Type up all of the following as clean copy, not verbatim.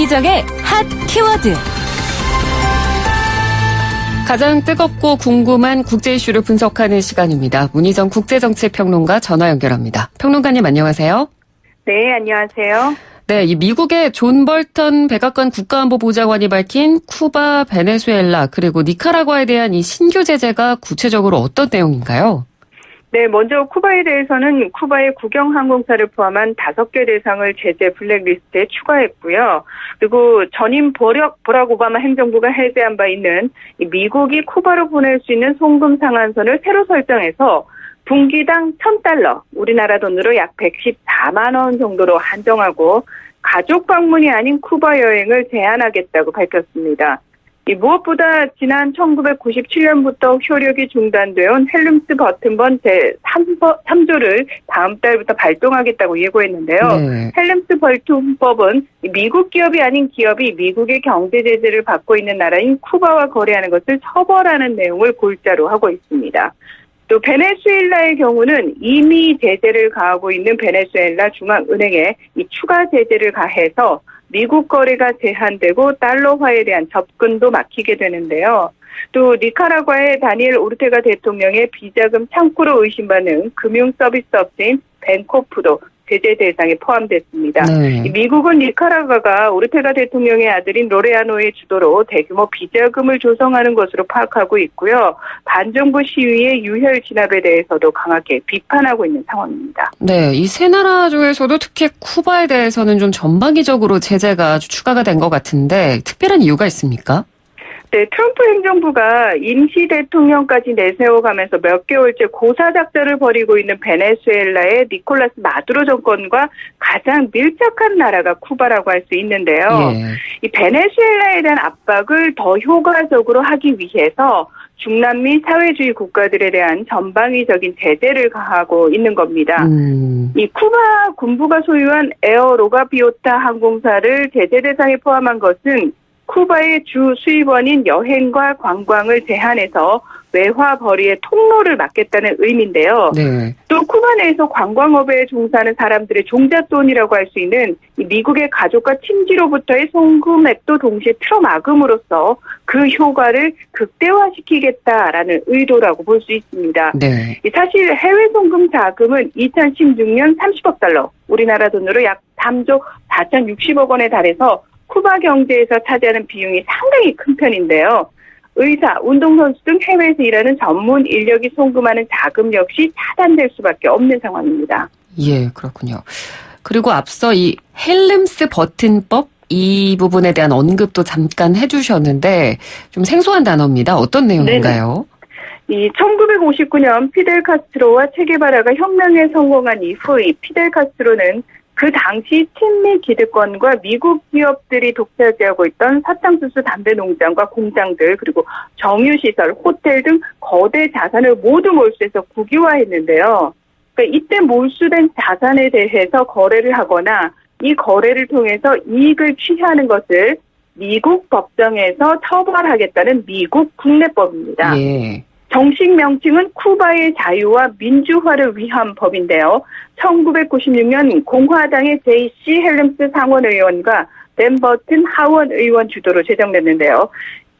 문희정의 핫 키워드. 가장 뜨겁고 궁금한 국제 이슈를 분석하는 시간입니다. 문희정 국제정치평론가 전화 연결합니다. 평론가님 안녕하세요. 네, 안녕하세요. 네, 이 미국의 존 볼턴 백악관 국가안보보좌관이 밝힌 쿠바, 베네수엘라 그리고 니카라과에 대한 이 신규 제재가 구체적으로 어떤 내용인가요? 네, 먼저 쿠바에 대해서는 쿠바의 국영항공사를 포함한 5개 대상을 제재 블랙리스트에 추가했고요. 그리고 전임 버락 오바마 행정부가 해제한 바 있는 미국이 쿠바로 보낼 수 있는 송금 상한선을 새로 설정해서 분기당 $1,000, 우리나라 돈으로 약 114만 원 정도로 한정하고 가족 방문이 아닌 쿠바 여행을 제한하겠다고 밝혔습니다. 무엇보다 지난 1997년부터 효력이 중단되어 헬름스 버튼번 제3조를 다음 달부터 발동하겠다고 예고했는데요. 네. 헬름스 버튼법은 미국 기업이 아닌 기업이 미국의 경제 제재를 받고 있는 나라인 쿠바와 거래하는 것을 처벌하는 내용을 골자로 하고 있습니다. 또 베네수엘라의 경우는 이미 제재를 가하고 있는 베네수엘라 중앙은행에 이 추가 제재를 가해서 미국 거래가 제한되고 달러화에 대한 접근도 막히게 되는데요. 또 니카라과의 다니엘 오르테가 대통령의 비자금 창구로 의심받는 금융 서비스 업체인 벤코프도 제재 대상에 포함됐습니다. 네. 미국은 니카라과가 오르테가 대통령의 아들인 로레아노의 주도로 대규모 비자금을 조성하는 것으로 파악하고 있고요. 반정부 시위의 유혈 진압에 대해서도 강하게 비판하고 있는 상황입니다. 네, 이 세 나라 중에서도 특히 쿠바에 대해서는 좀 전방위적으로 제재가 추가가 된 것 같은데 특별한 이유가 있습니까? 네, 트럼프 행정부가 임시 대통령까지 내세워가면서 몇 개월째 고사작전을 벌이고 있는 베네수엘라의 니콜라스 마두로 정권과 가장 밀착한 나라가 쿠바라고 할 수 있는데요. 이 베네수엘라에 대한 압박을 더 효과적으로 하기 위해서 중남미 사회주의 국가들에 대한 전방위적인 제재를 가하고 있는 겁니다. 이 쿠바 군부가 소유한 에어 로가비오타 항공사를 제재 대상에 포함한 것은 쿠바의 주 수입원인 여행과 관광을 제한해서 외화 벌이의 통로를 막겠다는 의미인데요. 네. 또 쿠바 내에서 관광업에 종사하는 사람들의 종잣돈이라고 할 수 있는 미국의 가족과 친지로부터의 송금액도 동시에 틀어막음으로써 그 효과를 극대화시키겠다라는 의도라고 볼 수 있습니다. 네. 사실 해외 송금 자금은 2016년 30억 달러, 우리나라 돈으로 약 3조 4,060억 원에 달해서 쿠바 경제에서 차지하는 비용이 상당히 큰 편인데요. 의사, 운동선수 등 해외에서 일하는 전문 인력이 송금하는 자금 역시 차단될 수밖에 없는 상황입니다. 예, 그렇군요. 그리고 앞서 이 헬름스 버튼법 이 부분에 대한 언급도 잠깐 해주셨는데 좀 생소한 단어입니다. 어떤 내용인가요? 이 1959년 피델 카스트로와 체게바라가 혁명에 성공한 이후 이 피델 카스트로는 그 당시 친미 기득권과 미국 기업들이 독차지하고 있던 사탕수수 담배 농장과 공장들 그리고 정유시설, 호텔 등 거대 자산을 모두 몰수해서 국유화했는데요. 그러니까 이때 몰수된 자산에 대해서 거래를 하거나 이 거래를 통해서 이익을 취하는 것을 미국 법정에서 처벌하겠다는 미국 국내법입니다. 예. 정식 명칭은 쿠바의 자유와 민주화를 위한 법인데요. 1996년 공화당의 제이씨 헬름스 상원의원과 댄 버튼 하원 의원 주도로 제정됐는데요.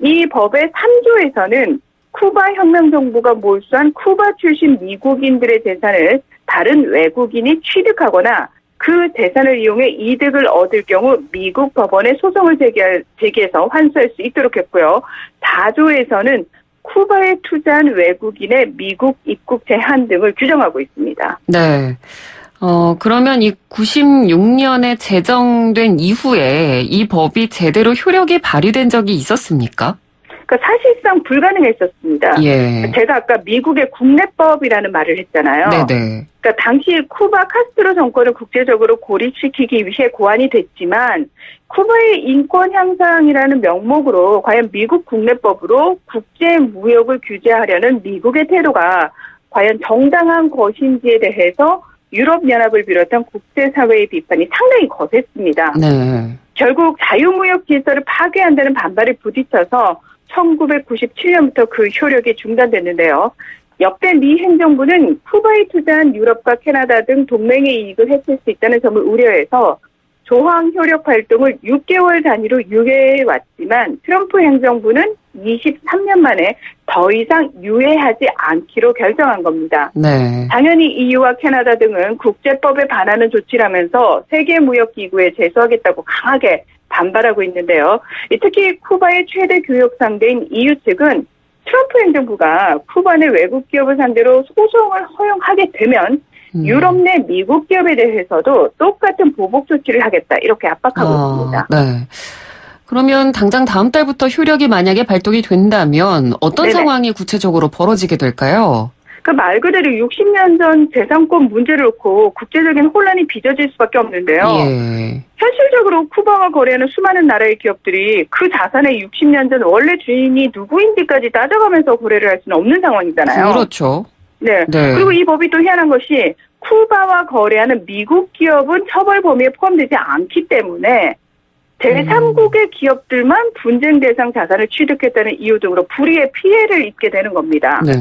이 법의 3조에서는 쿠바 혁명정부가 몰수한 쿠바 출신 미국인들의 재산을 다른 외국인이 취득하거나 그 재산을 이용해 이득을 얻을 경우 미국 법원에 소송을 제기해서 환수할 수 있도록 했고요. 4조에서는 쿠바에 투자한 외국인의 미국 입국 제한 등을 규정하고 있습니다. 네. 그러면 이 96년에 제정된 이후에 이 법이 제대로 효력이 발휘된 적이 있었습니까? 그러니까 사실상 불가능했었습니다. 예. 제가 아까 미국의 국내법이라는 말을 했잖아요. 네네. 그러니까 당시 쿠바 카스트로 정권을 국제적으로 고립시키기 위해 고안이 됐지만 쿠바의 인권 향상이라는 명목으로 과연 미국 국내법으로 국제 무역을 규제하려는 미국의 태도가 과연 정당한 것인지에 대해서 유럽연합을 비롯한 국제사회의 비판이 상당히 거셌습니다. 네. 결국 자유무역 질서를 파괴한다는 반발에 부딪혀서 1997년부터 그 효력이 중단됐는데요. 역대 미 행정부는 쿠바에 투자한 유럽과 캐나다 등 동맹의 이익을 해칠 수 있다는 점을 우려해서 조항 효력 활동을 6개월 단위로 유예해 왔지만 트럼프 행정부는 23년 만에 더 이상 유예하지 않기로 결정한 겁니다. 네. 당연히 EU와 캐나다 등은 국제법에 반하는 조치라면서 세계무역기구에 제소하겠다고 강하게 반발하고 있는데요. 특히 쿠바의 최대 교역 상대인 EU 측은 트럼프 행정부가 쿠바 내 외국 기업을 상대로 소송을 허용하게 되면 유럽 내 미국 기업에 대해서도 똑같은 보복 조치를 하겠다 이렇게 압박하고 있습니다. 네. 그러면 당장 다음 달부터 효력이 만약에 발동이 된다면 어떤 네네. 상황이 구체적으로 벌어지게 될까요? 그 말 그대로 60년 전 재산권 문제를 놓고 국제적인 혼란이 빚어질 수밖에 없는데요. 예. 현실적으로 쿠바와 거래하는 수많은 나라의 기업들이 그 자산의 60년 전 원래 주인이 누구인지까지 따져가면서 거래를 할 수는 없는 상황이잖아요. 그렇죠. 네. 네. 그리고 이 법이 또 희한한 것이 쿠바와 거래하는 미국 기업은 처벌 범위에 포함되지 않기 때문에 제3국의 기업들만 분쟁 대상 자산을 취득했다는 이유 등으로 불이의 피해를 입게 되는 겁니다. 네.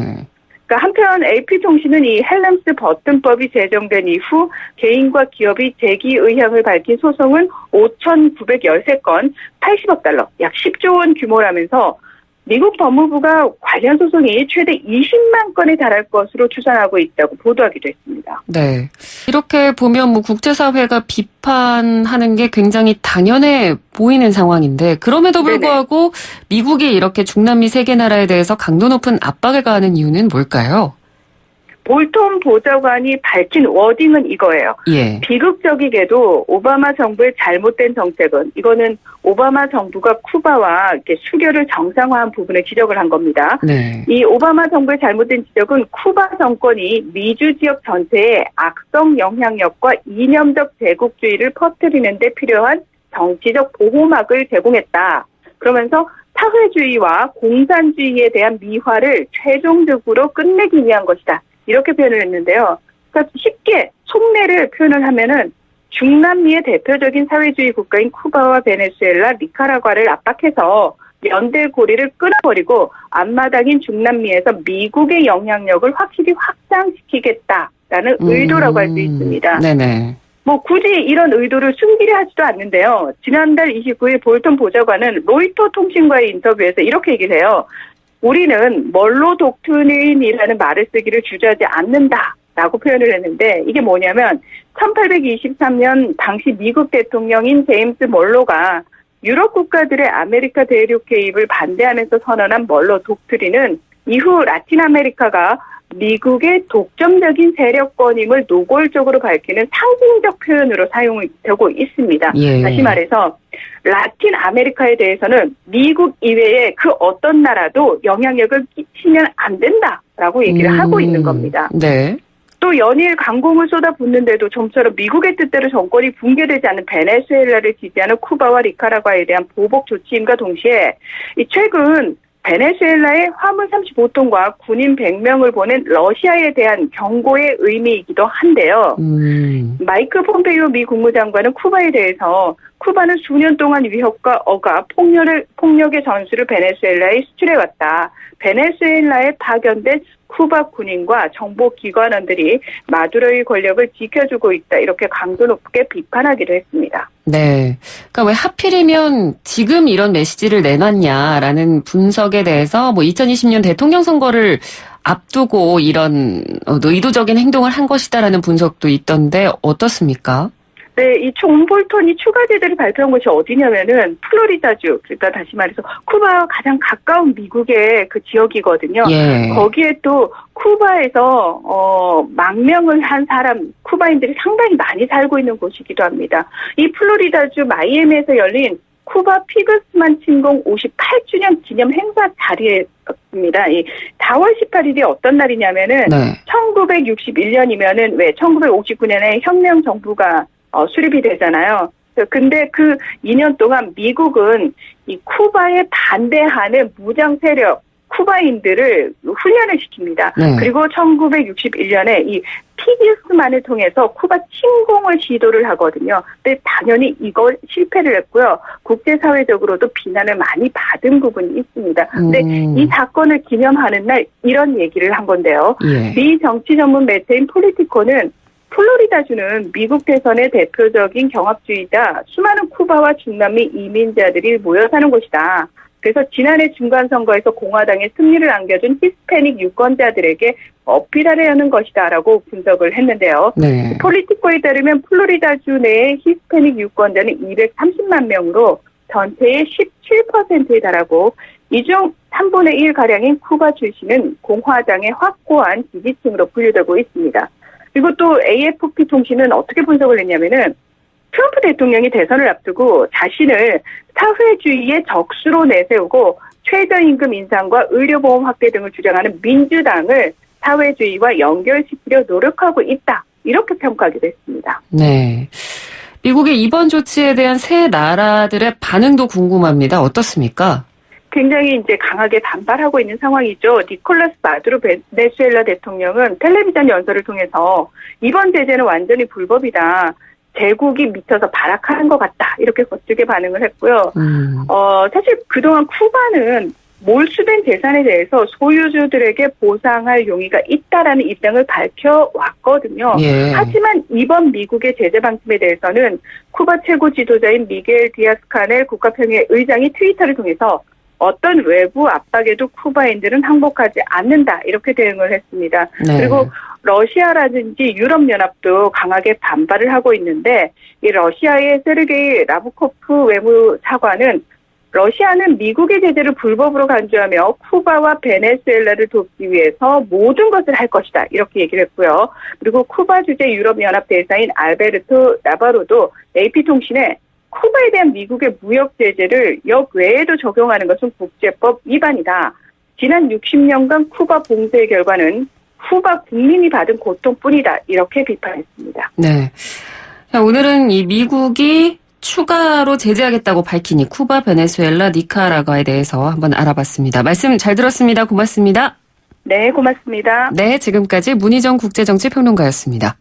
그러니까 한편 AP통신은 이 헬름스 버튼법이 제정된 이후 개인과 기업이 제기 의향을 밝힌 소송은 5,913건, 80억 달러, 약 10조 원 규모라면서 미국 법무부가 관련 소송이 최대 20만 건에 달할 것으로 추산하고 있다고 보도하기도 했습니다. 네. 이렇게 보면 뭐 국제사회가 비판하는 게 굉장히 당연해 보이는 상황인데 그럼에도 불구하고 미국이 이렇게 중남미 세 개 나라에 대해서 강도 높은 압박을 가하는 이유는 뭘까요? 볼턴 보좌관이 밝힌 워딩은 이거예요. 예. 비극적이게도 오바마 정부의 잘못된 정책은 이거는 오바마 정부가 쿠바와 이렇게 수교를 정상화한 부분을 지적을 한 겁니다. 네. 이 오바마 정부의 잘못된 지적은 쿠바 정권이 미주 지역 전체에 악성 영향력과 이념적 제국주의를 퍼뜨리는 데 필요한 정치적 보호막을 제공했다. 그러면서 사회주의와 공산주의에 대한 미화를 최종적으로 끝내기 위한 것이다. 이렇게 표현을 했는데요. 그러니까 쉽게 속내를 표현을 하면은 중남미의 대표적인 사회주의 국가인 쿠바와 베네수엘라, 니카라과를 압박해서 연대고리를 끊어버리고 앞마당인 중남미에서 미국의 영향력을 확실히 확장시키겠다라는 의도라고 할 수 있습니다. 네네. 뭐 굳이 이런 의도를 숨기려 하지도 않는데요. 지난달 29일 볼턴 보좌관은 로이터 통신과의 인터뷰에서 이렇게 얘기를 해요. 우리는 멀로 독트린이라는 말을 쓰기를 주저하지 않는다라고 표현을 했는데 이게 뭐냐면 1823년 당시 미국 대통령인 제임스 멀로가 유럽 국가들의 아메리카 대륙 개입을 반대하면서 선언한 멀로 독트린은 이후 라틴 아메리카가 미국의 독점적인 세력권임을 노골적으로 밝히는 상징적 표현으로 사용되고 있습니다. 예. 다시 말해서 라틴 아메리카에 대해서는 미국 이외에 그 어떤 나라도 영향력을 끼치면 안 된다라고 얘기를 하고 있는 겁니다. 네. 또 연일 강공을 쏟아붓는데도 좀처럼 미국의 뜻대로 정권이 붕괴되지 않는 베네수엘라를 지지하는 쿠바와 니카라과에 대한 보복 조치임과 동시에 이 최근 베네수엘라의 화물 35톤과 군인 100명을 보낸 러시아에 대한 경고의 의미이기도 한데요. 마이크 폼페이오 미 국무장관은 쿠바에 대해서 쿠바는 수년 동안 위협과 억압, 폭력의 전술을 베네수엘라에 수출해왔다. 베네수엘라에 파견된 쿠바 군인과 정보기관원들이 마두로의 권력을 지켜주고 있다. 이렇게 강도 높게 비판하기도 했습니다. 네. 그러니까 왜 하필이면 지금 이런 메시지를 내놨냐라는 분석에 대해서 뭐 2020년 대통령 선거를 앞두고 이런 의도적인 행동을 한 것이다라는 분석도 있던데 어떻습니까? 네, 이 존 볼턴이 추가 제재를 발표한 곳이 어디냐면은 플로리다주, 그러니까 다시 말해서 쿠바와 가장 가까운 미국의 그 지역이거든요. 예. 거기에 또 쿠바에서 망명을 한 사람, 쿠바인들이 상당히 많이 살고 있는 곳이기도 합니다. 이 플로리다주 마이애미에서 열린 쿠바 피그스만 침공 58주년 기념 행사 자리였습니다. 이 4월 18일이 어떤 날이냐면은 네. 1961년이면은 왜 1959년에 혁명 정부가 수립이 되잖아요. 근데 그 2년 동안 미국은 이 쿠바에 반대하는 무장 세력, 쿠바인들을 훈련을 시킵니다. 네. 그리고 1961년에 이 피기스만을 통해서 쿠바 침공을 시도를 하거든요. 근데 당연히 이걸 실패를 했고요. 국제사회적으로도 비난을 많이 받은 부분이 있습니다. 근데 이 사건을 기념하는 날 이런 얘기를 한 건데요. 예. 미 정치 전문 매체인 폴리티코는 플로리다주는 미국 대선의 대표적인 경합주이다. 수많은 쿠바와 중남미 이민자들이 모여 사는 곳이다. 그래서 지난해 중간선거에서 공화당의 승리를 안겨준 히스패닉 유권자들에게 어필하려는 것이다라고 분석을 했는데요. 네. 폴리티코에 따르면 플로리다주 내의 히스패닉 유권자는 230만 명으로 전체의 17%에 달하고 이 중 3분의 1가량인 쿠바 출신은 공화당의 확고한 지지층으로 분류되고 있습니다. 그리고 또 AFP 통신은 어떻게 분석을 했냐면은 트럼프 대통령이 대선을 앞두고 자신을 사회주의의 적수로 내세우고 최저임금 인상과 의료보험 확대 등을 주장하는 민주당을 사회주의와 연결시키려 노력하고 있다. 이렇게 평가하기도 했습니다. 네. 미국의 이번 조치에 대한 세 나라들의 반응도 궁금합니다. 어떻습니까? 굉장히 이제 강하게 반발하고 있는 상황이죠. 니콜라스 마두로 베네수엘라 대통령은 텔레비전 연설을 통해서 이번 제재는 완전히 불법이다. 제국이 미쳐서 발악하는 것 같다. 이렇게 거칠게 반응을 했고요. 사실 그동안 쿠바는 몰수된 재산에 대해서 소유주들에게 보상할 용의가 있다라는 입장을 밝혀왔거든요. 예. 하지만 이번 미국의 제재 방침에 대해서는 쿠바 최고 지도자인 미겔 디아스 카넬 국가평의 의장이 트위터를 통해서 어떤 외부 압박에도 쿠바인들은 항복하지 않는다. 이렇게 대응을 했습니다. 네. 그리고 러시아라든지 유럽연합도 강하게 반발을 하고 있는데 이 러시아의 세르게이 라브코프 외무차관은 러시아는 미국의 제재를 불법으로 간주하며 쿠바와 베네수엘라를 돕기 위해서 모든 것을 할 것이다. 이렇게 얘기를 했고요. 그리고 쿠바 주재 유럽연합 대사인 알베르토 나바로도 AP통신에 쿠바에 대한 미국의 무역 제재를 역외에도 적용하는 것은 국제법 위반이다. 지난 60년간 쿠바 봉쇄의 결과는 쿠바 국민이 받은 고통뿐이다. 이렇게 비판했습니다. 네. 자, 오늘은 이 미국이 추가로 제재하겠다고 밝히니 쿠바, 베네수엘라, 니카라과에 대해서 한번 알아봤습니다. 말씀 잘 들었습니다. 고맙습니다. 네, 고맙습니다. 네, 지금까지 문희정 국제정치평론가였습니다.